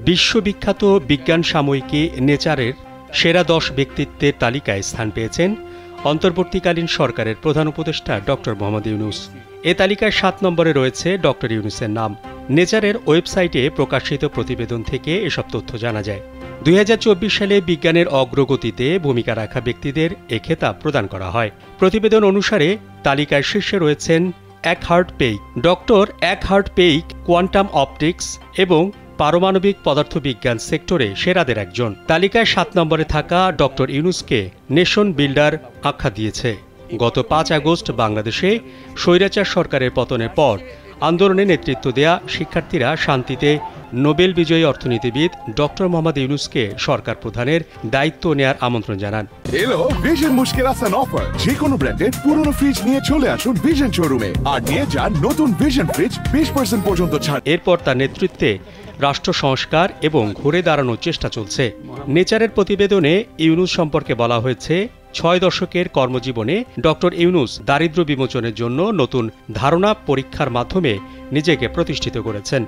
বিশ্ববিখ্যাত বিজ্ঞান সাময়িকী নেচারের সেরা 10 ব্যক্তিত্বের তালিকায় স্থান পেয়েছেন অন্তর্বর্তীকালীন সরকারের প্রধান উপদেষ্টা ডক্টর মোহাম্মদ ইউনূস। এ তালিকায় 7 নম্বরে রয়েছে ডক্টর ইউনূসের নাম। নেচারের ওয়েবসাইটে প্রকাশিত প্রতিবেদন থেকে এসব তথ্য জানা যায়। 2024 সালে বিজ্ঞানের অগ্রগতিতে ভূমিকা রাখা ব্যক্তিদের এ খেতাব প্রদান করা হয়। প্রতিবেদন অনুসারে তালিকায় শীর্ষে রয়েছেন একহার্ট পেইক। ডক্টর একহার্ট পেইক কোয়ান্টাম অপটিক্স এবং পারমাণবিক পদার্থবিজ্ঞান সেক্টরে সেরাদের একজন। তালিকায় 7 নম্বরে থাকা ডক্টর ইউনূসকে নেশন বিল্ডার আখ্যা দিয়েছে। গত 5 আগস্ট বাংলাদেশে স্বৈরাচার সরকারের পতনের পর আন্দোলনে নেতৃত্ব দেয়া শিক্ষার্থীরা শান্তিতে নোবেল বিজয়ী অর্থনীতিবিদ ডক্টর মোহাম্মদ ইউনূসকে সরকার প্রধানের দায়িত্ব নেয়ার আমন্ত্রণ জানান। এলো ভিশন মুশকিল আসান অফার। যে কোনো ব্র্যান্ডের পুরনো ফ্রিজ নিয়ে চলে আসুন ভিশন শোরুমে আর নিয়ে যান নতুন ভিশন ফ্রিজ 20% পর্যন্ত ছাড়। এরপর তার নেতৃত্বে রাষ্ট্র সংস্কার এবং ঘুরে দাঁড়ানোর চেষ্টা চলছে। নেচারের প্রতিবেদনে ইউনূস সম্পর্কে বলা হয়েছে, 6 দশকের কর্মজীবনে ডক্টর ইউনূস দারিদ্র্য বিমোচনের জন্য নতুন ধারণা পরীক্ষার মাধ্যমে নিজেকে প্রতিষ্ঠিত করেছেন।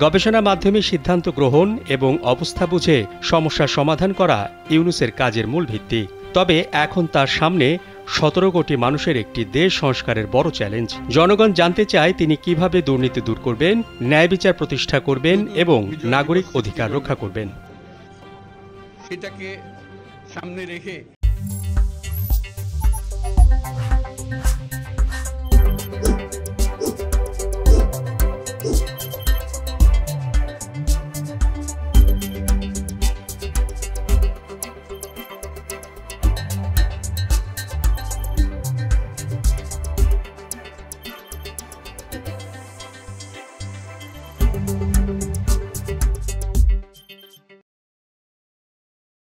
গবেষণার মাধ্যমে সিদ্ধান্ত গ্রহণ এবং অবস্থা বুঝে সমস্যার সমাধান করা ইউনূসের কাজের মূল ভিত্তি। তবে এখন তার সামনে 17 কোটি মানুষের একটি দেশ সংস্কারের বড় চ্যালেঞ্জ। জনগণ জানতে চায় তিনি কিভাবে দুর্নীতি দূর করবেন, ন্যায় বিচার প্রতিষ্ঠা করবেন এবং নাগরিক অধিকার রক্ষা করবেন। সেটাকে সামনে রেখে